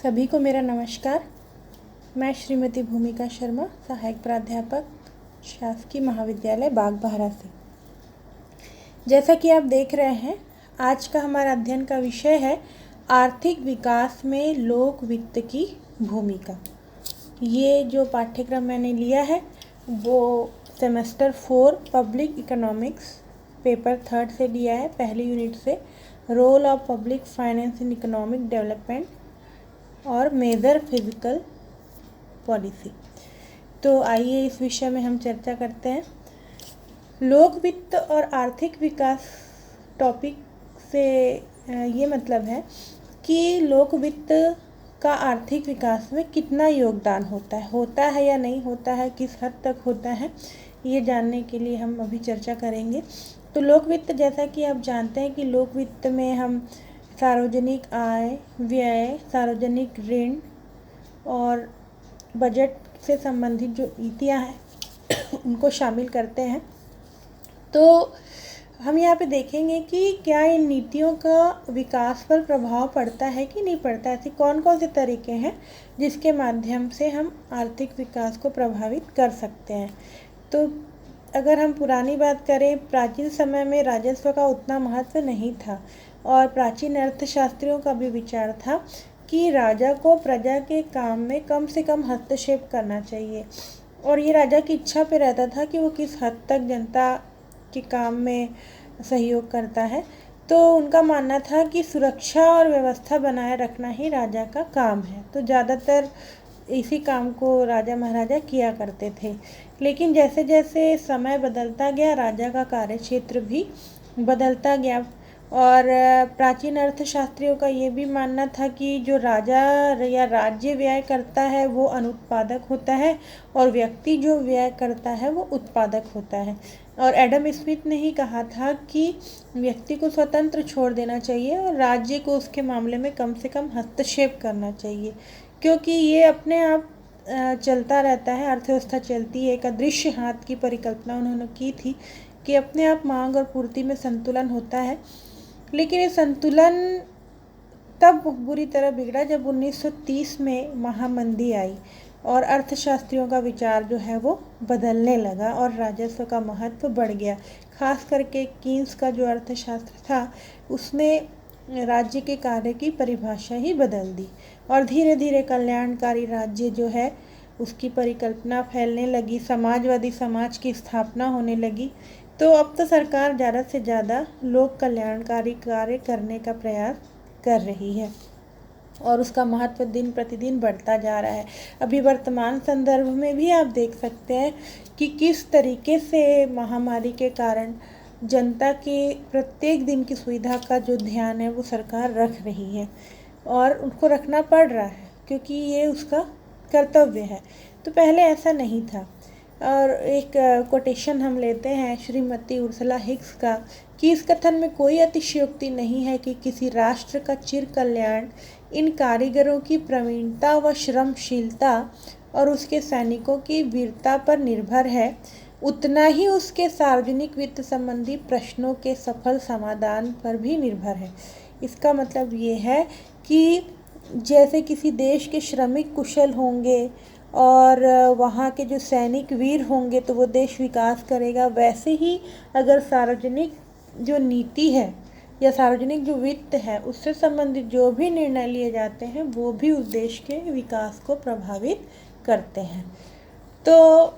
सभी को मेरा नमस्कार। मैं श्रीमती भूमिका शर्मा, सहायक प्राध्यापक, शासकीय महाविद्यालय बागबाहरा से। जैसा कि आप देख रहे हैं, आज का हमारा अध्ययन का विषय है आर्थिक विकास में लोक वित्त की भूमिका। ये जो पाठ्यक्रम मैंने लिया है वो सेमेस्टर 4 पब्लिक इकोनॉमिक्स पेपर 3 से लिया है, पहली यूनिट से, role of public finance in economic development और मेजर फिजिकल पॉलिसी। तो आइए इस विषय में हम चर्चा करते हैं। लोक वित्त और आर्थिक विकास टॉपिक से ये मतलब है कि लोक वित्त का आर्थिक विकास में कितना योगदान होता है या नहीं होता है, किस हद तक होता है, ये जानने के लिए हम अभी चर्चा करेंगे। तो लोक वित्त, जैसा कि आप जानते हैं कि लोक वित्त में हम सार्वजनिक आय, व्यय, सार्वजनिक ऋण और बजट से संबंधित जो नीतियाँ हैं उनको शामिल करते हैं। तो हम यहाँ पे देखेंगे कि क्या इन नीतियों का विकास पर प्रभाव पड़ता है कि नहीं पड़ता। ऐसे कौन कौन से तरीके हैं जिसके माध्यम से हम आर्थिक विकास को प्रभावित कर सकते हैं। तो अगर हम पुरानी बात करें, प्राचीन समय में राजस्व का उतना महत्व नहीं था और प्राचीन अर्थशास्त्रियों का भी विचार था कि राजा को प्रजा के काम में कम से कम हस्तक्षेप करना चाहिए और ये राजा की इच्छा पे रहता था कि वो किस हद तक जनता के काम में सहयोग करता है। तो उनका मानना था कि सुरक्षा और व्यवस्था बनाए रखना ही राजा का काम है। तो ज़्यादातर इसी काम को राजा महाराजा किया करते थे। लेकिन जैसे जैसे समय बदलता गया, राजा का कार्यक्षेत्र भी बदलता गया और प्राचीन अर्थशास्त्रियों का ये भी मानना था कि जो राजा या राज्य व्यय करता है वो अनुत्पादक होता है और व्यक्ति जो व्यय करता है वो उत्पादक होता है। और एडम स्मिथ ने ही कहा था कि व्यक्ति को स्वतंत्र छोड़ देना चाहिए और राज्य को उसके मामले में कम से कम हस्तक्षेप करना चाहिए, क्योंकि ये अपने आप चलता रहता है, अर्थव्यवस्था चलती है। एक अदृश्य हाथ की परिकल्पना उन्होंने की थी कि अपने आप मांग और पूर्ति में संतुलन होता है। लेकिन ये संतुलन तब बुरी तरह बिगड़ा जब 1930 में महामंदी आई और अर्थशास्त्रियों का विचार जो है वो बदलने लगा और राजस्व का महत्व बढ़ गया। खास करके कीन्स का जो अर्थशास्त्र था उसने राज्य के कार्य की परिभाषा ही बदल दी और धीरे धीरे कल्याणकारी राज्य जो है उसकी परिकल्पना फैलने लगी, समाजवादी समाज की स्थापना होने लगी। तो अब तो सरकार ज़्यादा से ज़्यादा लोक कल्याणकारी कार्य करने का प्रयास कर रही है और उसका महत्व दिन प्रतिदिन बढ़ता जा रहा है। अभी वर्तमान संदर्भ में भी आप देख सकते हैं कि किस तरीके से महामारी के कारण जनता के प्रत्येक दिन की सुविधा का जो ध्यान है वो सरकार रख रही है और उनको रखना पड़ रहा है क्योंकि ये उसका कर्तव्य है। तो पहले ऐसा नहीं था। और एक कोटेशन हम लेते हैं श्रीमती उर्सुला हिक्स का कि इस कथन में कोई अतिशयोक्ति नहीं है कि किसी राष्ट्र का चिर कल्याण इन कारीगरों की प्रवीणता व श्रमशीलता और उसके सैनिकों की वीरता पर निर्भर है, उतना ही उसके सार्वजनिक वित्त संबंधी प्रश्नों के सफल समाधान पर भी निर्भर है। इसका मतलब ये है कि जैसे किसी देश के श्रमिक कुशल होंगे और वहाँ के जो सैनिक वीर होंगे तो वो देश विकास करेगा, वैसे ही अगर सार्वजनिक जो नीति है या सार्वजनिक जो वित्त है उससे संबंधित जो भी निर्णय लिए जाते हैं वो भी उस देश के विकास को प्रभावित करते हैं। तो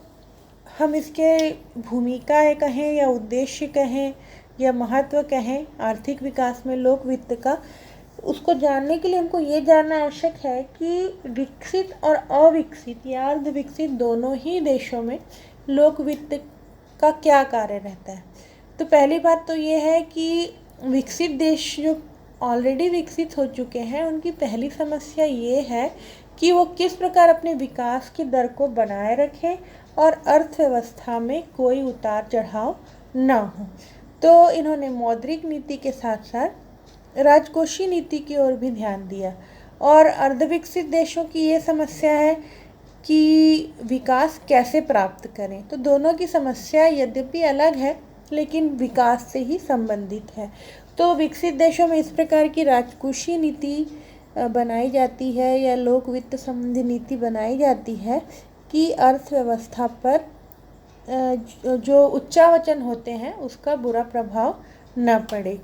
हम इसके भूमिका कहें या उद्देश्य कहें या महत्व कहें आर्थिक विकास में लोक वित्त का, उसको जानने के लिए हमको ये जानना आवश्यक है कि विकसित और अविकसित या अर्ध विकसित दोनों ही देशों में लोक वित्त का क्या कार्य रहता है। तो पहली बात तो ये है कि विकसित देश जो ऑलरेडी विकसित हो चुके हैं उनकी पहली समस्या ये है कि वो किस प्रकार अपने विकास की दर को बनाए रखें और अर्थव्यवस्था में कोई उतार चढ़ाव ना हो। तो इन्होंने मौद्रिक नीति के साथ साथ राजकोषीय नीति की ओर भी ध्यान दिया। और अर्धविकसित देशों की ये समस्या है कि विकास कैसे प्राप्त करें। तो दोनों की समस्या यद्यपि अलग है लेकिन विकास से ही संबंधित है। तो विकसित देशों में इस प्रकार की राजकोषीय नीति बनाई जाती है या लोक वित्त संबंधी नीति बनाई जाती है कि अर्थव्यवस्था पर जो उच्चावचन होते हैं उसका बुरा प्रभाव न पड़े।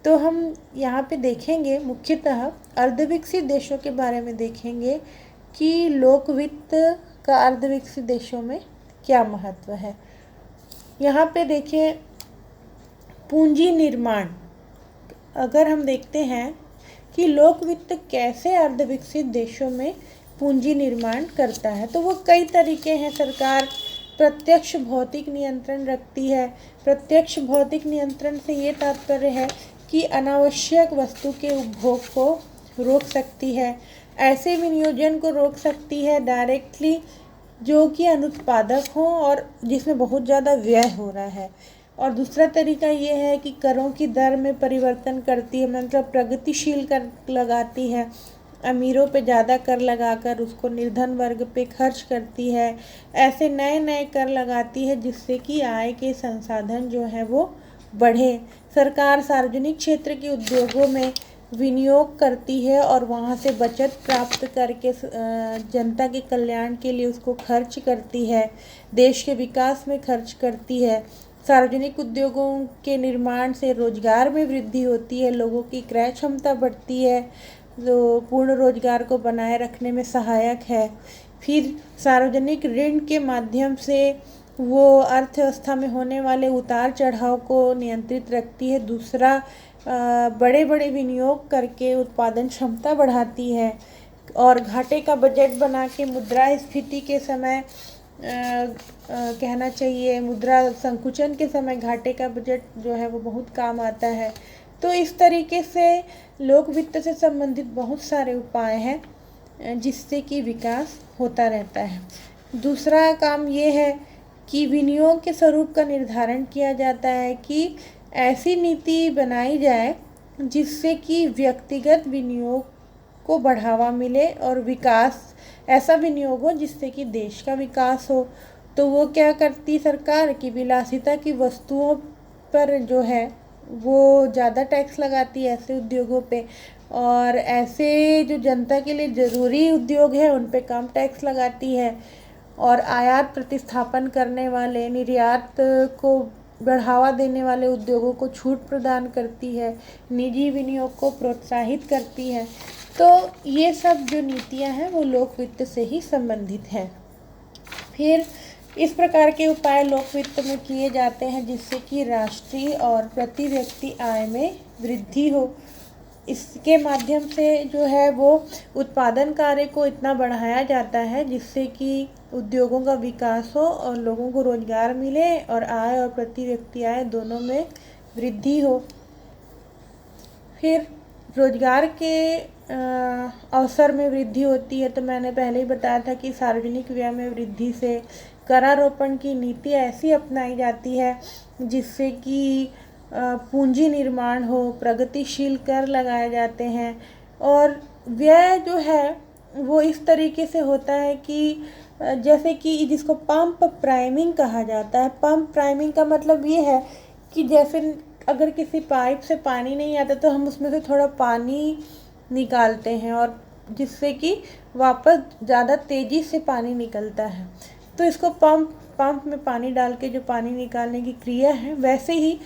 तो हम यहाँ पे देखेंगे मुख्यतः अर्धविकसित देशों के बारे में देखेंगे कि लोक वित्त का अर्धविकसित देशों में क्या महत्व है। यहाँ पे देखिए पूंजी निर्माण, अगर हम देखते हैं कि लोक वित्त कैसे अर्धविकसित देशों में पूंजी निर्माण करता है, तो वो कई तरीके हैं। सरकार प्रत्यक्ष भौतिक नियंत्रण रखती है। प्रत्यक्ष भौतिक नियंत्रण से ये तात्पर्य है कि अनावश्यक वस्तु के उपभोग को रोक सकती है, ऐसे विनियोजन को रोक सकती है डायरेक्टली जो कि अनुत्पादक हो और जिसमें बहुत ज़्यादा व्यय हो रहा है। और दूसरा तरीका ये है कि करों की दर में परिवर्तन करती है, मतलब प्रगतिशील कर लगाती है। अमीरों पे ज़्यादा कर लगाकर उसको निर्धन वर्ग पे खर्च करती है। ऐसे नए नए कर लगाती है जिससे कि आय के संसाधन जो है वो बढ़े। सरकार सार्वजनिक क्षेत्र के उद्योगों में विनियोग करती है और वहाँ से बचत प्राप्त करके जनता के कल्याण के लिए उसको खर्च करती है, देश के विकास में खर्च करती है। सार्वजनिक उद्योगों के निर्माण से रोजगार में वृद्धि होती है, लोगों की क्रय क्षमता बढ़ती है जो पूर्ण रोजगार को बनाए रखने में सहायक है। फिर सार्वजनिक ऋण के माध्यम से वो अर्थव्यवस्था में होने वाले उतार चढ़ाव को नियंत्रित रखती है। दूसरा, बड़े बड़े विनियोग करके उत्पादन क्षमता बढ़ाती है और घाटे का बजट बना के मुद्रास्फीति के समय कहना चाहिए मुद्रा संकुचन के समय घाटे का बजट जो है वो बहुत काम आता है। तो इस तरीके से लोक वित्त से संबंधित बहुत सारे उपाय हैं जिससे कि विकास होता रहता है। दूसरा काम ये है कि विनियोग के स्वरूप का निर्धारण किया जाता है कि ऐसी नीति बनाई जाए जिससे कि व्यक्तिगत विनियोग को बढ़ावा मिले और विकास, ऐसा विनियोग हो जिससे कि देश का विकास हो। तो वो क्या करती सरकार कि विलासिता की वस्तुओं पर जो है वो ज़्यादा टैक्स लगाती है ऐसे उद्योगों पे, और ऐसे जो जनता के लिए ज़रूरी उद्योग है उन पे कम टैक्स लगाती है। और आयात प्रतिस्थापन करने वाले, निर्यात को बढ़ावा देने वाले उद्योगों को छूट प्रदान करती है, निजी विनियोग को प्रोत्साहित करती है। तो ये सब जो नीतियां हैं वो लोक वित्त से ही संबंधित हैं। फिर इस प्रकार के उपाय लोक वित्त में किए जाते हैं जिससे कि राष्ट्रीय और प्रति व्यक्ति आय में वृद्धि हो। इसके माध्यम से जो है वो उत्पादन कार्य को इतना बढ़ाया जाता है जिससे कि उद्योगों का विकास हो और लोगों को रोजगार मिले और आय और प्रति व्यक्ति आय दोनों में वृद्धि हो। फिर रोजगार के अवसर में वृद्धि होती है। तो मैंने पहले ही बताया था कि सार्वजनिक व्यय में वृद्धि से करारोपण की नीति ऐसी अपनाई जाती है जिससे कि पूंजी निर्माण हो, प्रगतिशील कर लगाए जाते हैं और व्यय जो है वो इस तरीके से होता है कि जैसे कि जिसको पंप प्राइमिंग कहा जाता है। पंप प्राइमिंग का मतलब ये है कि जैसे अगर किसी पाइप से पानी नहीं आता तो हम उसमें से थोड़ा पानी निकालते हैं और जिससे कि वापस ज़्यादा तेज़ी से पानी निकलता है, तो इसको पंप में पानी डाल के जो पानी निकालने की क्रिया है। वैसे ही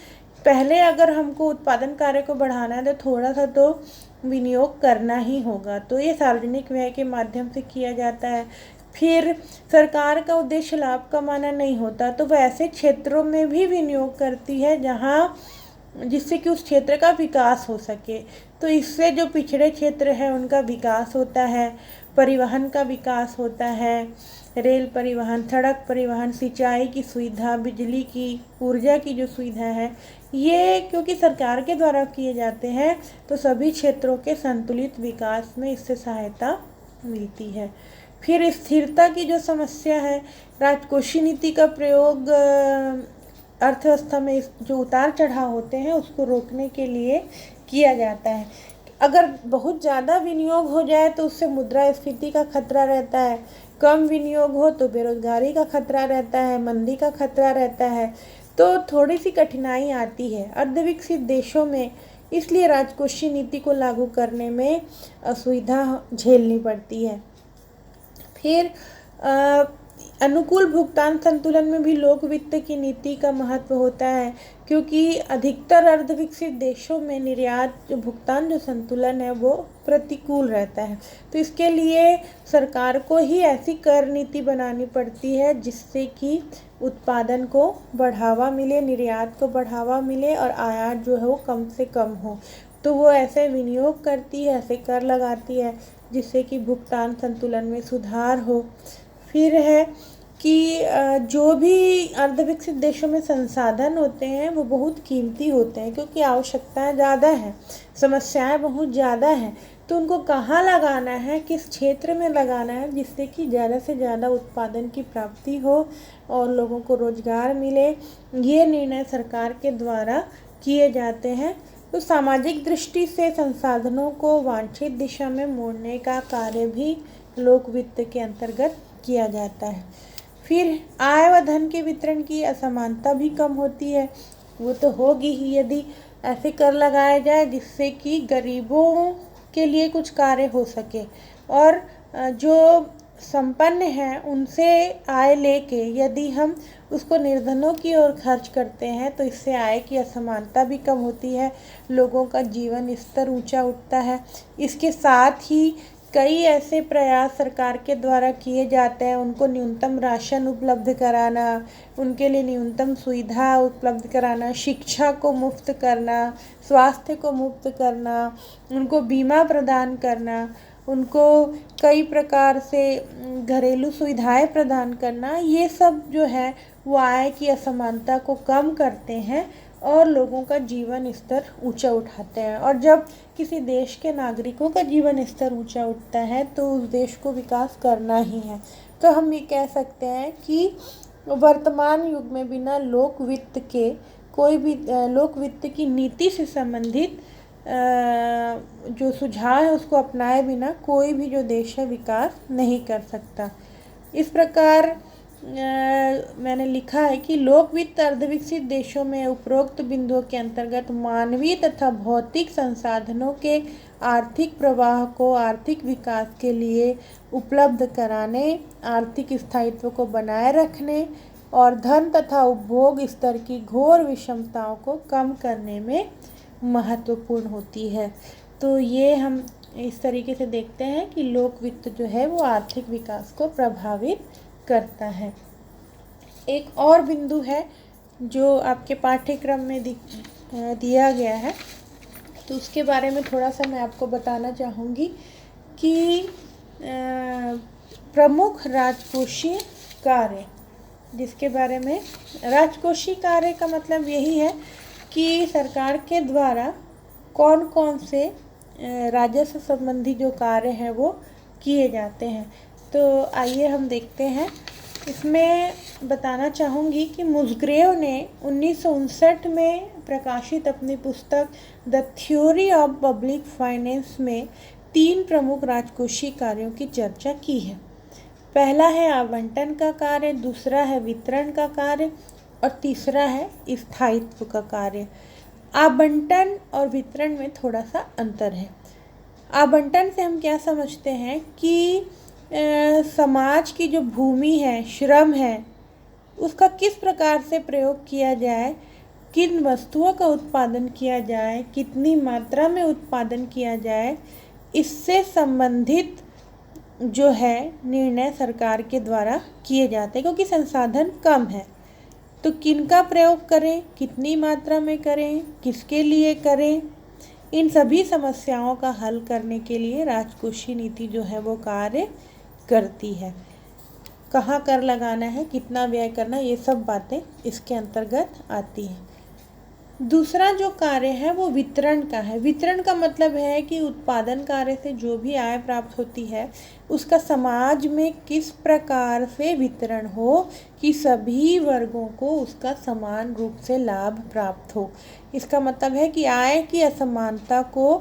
पहले अगर हमको उत्पादन कार्य को बढ़ाना है तो थोड़ा सा तो विनियोग करना ही होगा, तो ये सार्वजनिक व्यय के माध्यम से किया जाता है। फिर सरकार का उद्देश्य लाभ कमाना नहीं होता, तो वह ऐसे क्षेत्रों में भी विनियोग करती है जहाँ जिससे कि उस क्षेत्र का विकास हो सके। तो इससे जो पिछड़े क्षेत्र है उनका विकास होता है, परिवहन का विकास होता है, रेल परिवहन, सड़क परिवहन, सिंचाई की सुविधा, बिजली की, ऊर्जा की जो सुविधा है, ये क्योंकि सरकार के द्वारा किए जाते हैं तो सभी क्षेत्रों के संतुलित विकास में इससे सहायता मिलती है। फिर स्थिरता की जो समस्या है, राजकोषीय नीति का प्रयोग अर्थव्यवस्था में जो उतार चढ़ाव होते हैं उसको रोकने के लिए किया जाता है। अगर बहुत ज़्यादा विनियोग हो जाए तो उससे मुद्रास्फीति का खतरा रहता है, कम विनियोग हो तो बेरोजगारी का खतरा रहता है, मंदी का खतरा रहता है, तो थोड़ी सी कठिनाई आती है। अर्धविकसित देशों में इसलिए राजकोषीय नीति को लागू करने में असुविधा झेलनी पड़ती है। फिर अनुकूल भुगतान संतुलन में भी लोक वित्त की नीति का महत्व होता है, क्योंकि अधिकतर अर्धविकसित देशों में निर्यात जो भुगतान जो संतुलन है वो प्रतिकूल रहता है। तो इसके लिए सरकार को ही ऐसी कर नीति बनानी पड़ती है जिससे कि उत्पादन को बढ़ावा मिले, निर्यात को बढ़ावा मिले और आयात जो है वो कम से कम हो। तो वो ऐसे विनियोग करती है, ऐसे कर लगाती है जिससे कि भुगतान संतुलन में सुधार हो। फिर है कि जो भी अर्धविकसित देशों में संसाधन होते हैं वो बहुत कीमती होते हैं, क्योंकि आवश्यकताएं ज़्यादा हैं, समस्याएं बहुत ज़्यादा हैं। तो उनको कहाँ लगाना है, किस क्षेत्र में लगाना है जिससे कि ज़्यादा से ज़्यादा उत्पादन की प्राप्ति हो और लोगों को रोज़गार मिले, ये निर्णय सरकार के द्वारा किए जाते हैं। तो सामाजिक दृष्टि से संसाधनों को वांछित दिशा में मोड़ने का कार्य भी लोक वित्त के अंतर्गत किया जाता है। फिर आय व धन के वितरण की असमानता भी कम होती है। वो तो होगी ही यदि ऐसे कर लगाया जाए जिससे कि गरीबों के लिए कुछ कार्य हो सके और जो संपन्न हैं उनसे आय लेके यदि हम उसको निर्धनों की ओर खर्च करते हैं तो इससे आय की असमानता भी कम होती है, लोगों का जीवन स्तर ऊंचा उठता है। इसके साथ ही कई ऐसे प्रयास सरकार के द्वारा किए जाते हैं, उनको न्यूनतम राशन उपलब्ध कराना, उनके लिए न्यूनतम सुविधा उपलब्ध कराना, शिक्षा को मुफ्त करना, स्वास्थ्य को मुफ्त करना, उनको बीमा प्रदान करना, उनको कई प्रकार से घरेलू सुविधाएं प्रदान करना, ये सब जो है वो आय की असमानता को कम करते हैं और लोगों का जीवन स्तर ऊंचा उठाते हैं। और जब किसी देश के नागरिकों का जीवन स्तर ऊंचा उठता है तो उस देश को विकास करना ही है। तो हम ये कह सकते हैं कि वर्तमान युग में बिना लोक वित्त के कोई भी लोक वित्त की नीति से संबंधित जो सुझाव है उसको अपनाए बिना कोई भी जो देश है विकास नहीं कर सकता। इस प्रकार मैंने लिखा है कि लोक वित्त अर्धविकसित देशों में उपरोक्त बिंदुओं के अंतर्गत मानवीय तथा भौतिक संसाधनों के आर्थिक प्रवाह को आर्थिक विकास के लिए उपलब्ध कराने, आर्थिक स्थायित्व को बनाए रखने और धन तथा उपभोग स्तर की घोर विषमताओं को कम करने में महत्वपूर्ण होती है। तो ये हम इस तरीके से देखते हैं कि लोक वित्त जो है वो आर्थिक विकास को प्रभावित करता है। एक और बिंदु है जो आपके पाठ्यक्रम में दिया गया है, तो उसके बारे में थोड़ा सा मैं आपको बताना चाहूँगी कि प्रमुख राजकोषीय कार्य, जिसके बारे में राजकोषीय कार्य का मतलब यही है कि सरकार के द्वारा कौन कौन से राजस्व संबंधी जो कार्य हैं वो किए जाते हैं। तो आइए हम देखते हैं। इसमें बताना चाहूँगी कि मुसग्रेव ने 1959 में प्रकाशित अपनी पुस्तक the theory of public finance में 3 प्रमुख राजकोषीय कार्यों की चर्चा की है। पहला है आवंटन का कार्य, दूसरा है वितरण का कार्य और तीसरा है स्थायित्व का कार्य। आवंटन और वितरण में थोड़ा सा अंतर है। आवंटन से हम क्या समझते हैं कि समाज की जो भूमि है, श्रम है, उसका किस प्रकार से प्रयोग किया जाए, किन वस्तुओं का उत्पादन किया जाए, कितनी मात्रा में उत्पादन किया जाए, इससे संबंधित जो है निर्णय सरकार के द्वारा किए जाते हैं। क्योंकि संसाधन कम है तो किनका प्रयोग करें, कितनी मात्रा में करें, किसके लिए करें, इन सभी समस्याओं का हल करने के लिए राजकोषीय नीति जो है वो कार्य करती है। कहाँ कर लगाना है, कितना व्यय करना, ये सब बातें इसके अंतर्गत आती हैं। दूसरा जो कार्य है वो वितरण का है। वितरण का मतलब है कि उत्पादन कार्य से जो भी आय प्राप्त होती है उसका समाज में किस प्रकार से वितरण हो कि सभी वर्गों को उसका समान रूप से लाभ प्राप्त हो। इसका मतलब है कि आय की असमानता को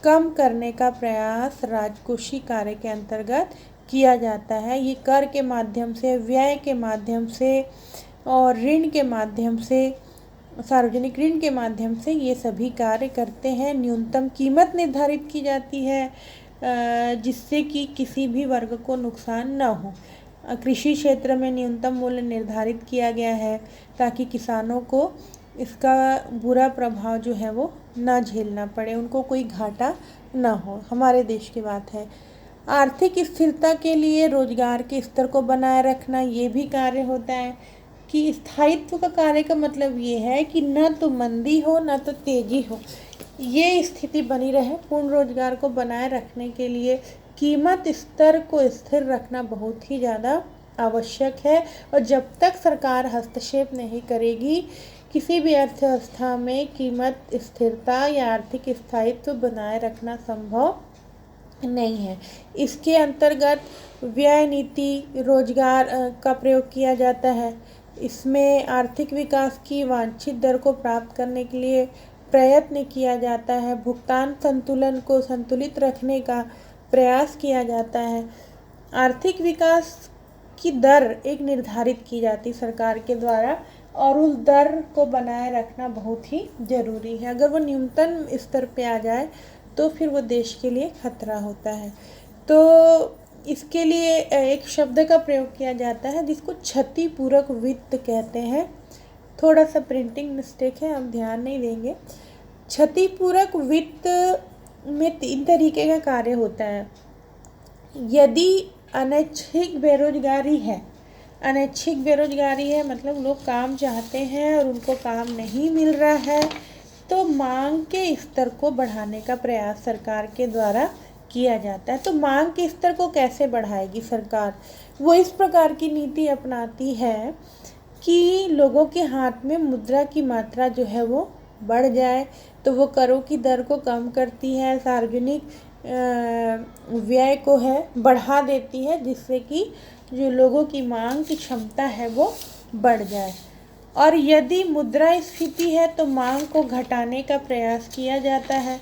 कम करने का प्रयास राजकोषीय कार्य के अंतर्गत किया जाता है। ये कर के माध्यम से, व्यय के माध्यम से और ऋण के माध्यम से सार्वजनिक ऋण के माध्यम से ये सभी कार्य करते हैं। न्यूनतम कीमत निर्धारित की जाती है जिससे कि किसी भी वर्ग को नुकसान न हो। कृषि क्षेत्र में न्यूनतम मूल्य निर्धारित किया गया है ताकि किसानों को इसका बुरा प्रभाव जो है वो ना झेलना पड़े, उनको कोई घाटा ना हो। हमारे देश की बात है। आर्थिक स्थिरता के लिए रोजगार के स्तर को बनाए रखना ये भी कार्य होता है कि स्थायित्व का कार्य का मतलब ये है कि न तो मंदी हो न तो तेजी हो, ये स्थिति बनी रहे। पूर्ण रोजगार को बनाए रखने के लिए कीमत स्तर को स्थिर रखना बहुत ही ज़्यादा आवश्यक है और जब तक सरकार हस्तक्षेप नहीं करेगी किसी भी अर्थव्यवस्था में कीमत स्थिरता या आर्थिक स्थायित्व बनाए रखना संभव नहीं है। इसके अंतर्गत व्यय नीति रोजगार का प्रयोग किया जाता है। इसमें आर्थिक विकास की वांछित दर को प्राप्त करने के लिए प्रयत्न किया जाता है। भुगतान संतुलन को संतुलित रखने का प्रयास किया जाता है। आर्थिक विकास की दर एक निर्धारित की जाती सरकार के द्वारा और उस दर को बनाए रखना बहुत ही ज़रूरी है। अगर वो न्यूनतम स्तर पे आ जाए तो फिर वो देश के लिए खतरा होता है। तो इसके लिए एक शब्द का प्रयोग किया जाता है जिसको क्षतिपूरक वित्त कहते हैं। थोड़ा सा प्रिंटिंग मिस्टेक है, हम ध्यान नहीं देंगे। क्षतिपूरक वित्त में 3 तरीके का कार्य होता है। यदि अनैच्छिक बेरोजगारी है मतलब लोग काम चाहते हैं और उनको काम नहीं मिल रहा है तो मांग के स्तर को बढ़ाने का प्रयास सरकार के द्वारा किया जाता है। तो मांग के स्तर को कैसे बढ़ाएगी सरकार? वो इस प्रकार की नीति अपनाती है कि लोगों के हाथ में मुद्रा की मात्रा जो है वो बढ़ जाए। तो वो करों की दर को कम करती है, सार्वजनिक व्यय को है बढ़ा देती है जिससे कि जो लोगों की मांग की क्षमता है वो बढ़ जाए। और यदि मुद्रास्फीति है तो मांग को घटाने का प्रयास किया जाता है।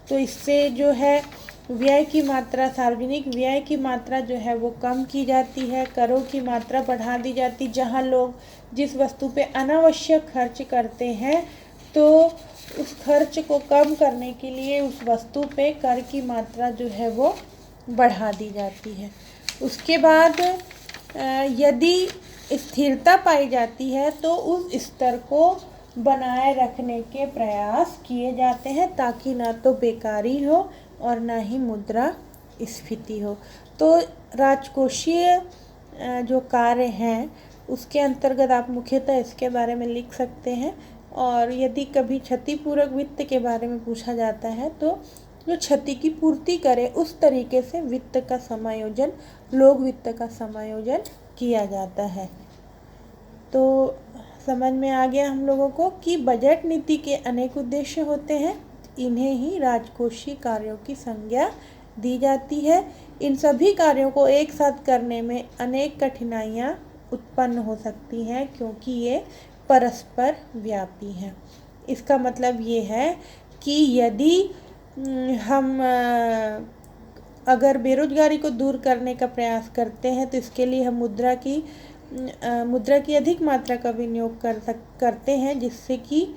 तो इससे जो है व्यय की मात्रा, सार्वजनिक व्यय की मात्रा जो है वो कम की जाती है, करों की मात्रा बढ़ा दी जाती। जहाँ लोग जिस वस्तु पे अनावश्यक खर्च करते हैं तो उस खर्च को कम करने के लिए उस वस्तु पे कर की मात्रा जो है वो बढ़ा दी जाती है। उसके बाद यदि स्थिरता पाई जाती है तो उस स्तर को बनाए रखने के प्रयास किए जाते हैं ताकि ना तो बेकारी हो और ना ही मुद्रा स्फीति हो। तो राजकोषीय जो कार्य हैं उसके अंतर्गत आप मुख्यतः इसके बारे में लिख सकते हैं। और यदि कभी क्षतिपूरक वित्त के बारे में पूछा जाता है तो जो क्षति की पूर्ति करे उस तरीके से वित्त का समायोजन, लोक वित्त का समायोजन किया जाता है। तो समझ में आ गया हम लोगों को कि बजट नीति के अनेक उद्देश्य होते हैं, इन्हें ही राजकोषीय कार्यों की संज्ञा दी जाती है। इन सभी कार्यों को एक साथ करने में अनेक कठिनाइयाँ उत्पन्न हो सकती हैं क्योंकि ये परस्पर व्यापी हैं। इसका मतलब ये है कि यदि हम अगर बेरोजगारी को दूर करने का प्रयास करते हैं तो इसके लिए हम मुद्रा की अधिक मात्रा का विनियोग करते हैं जिससे कि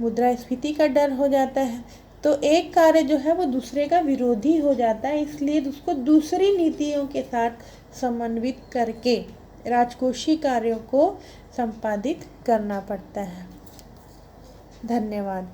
मुद्रास्फीति का डर हो जाता है। तो एक कार्य जो है वो दूसरे का विरोधी हो जाता है, इसलिए उसको दूसरी नीतियों के साथ समन्वित करके राजकोषीय कार्यों को संपादित करना पड़ता है। धन्यवाद।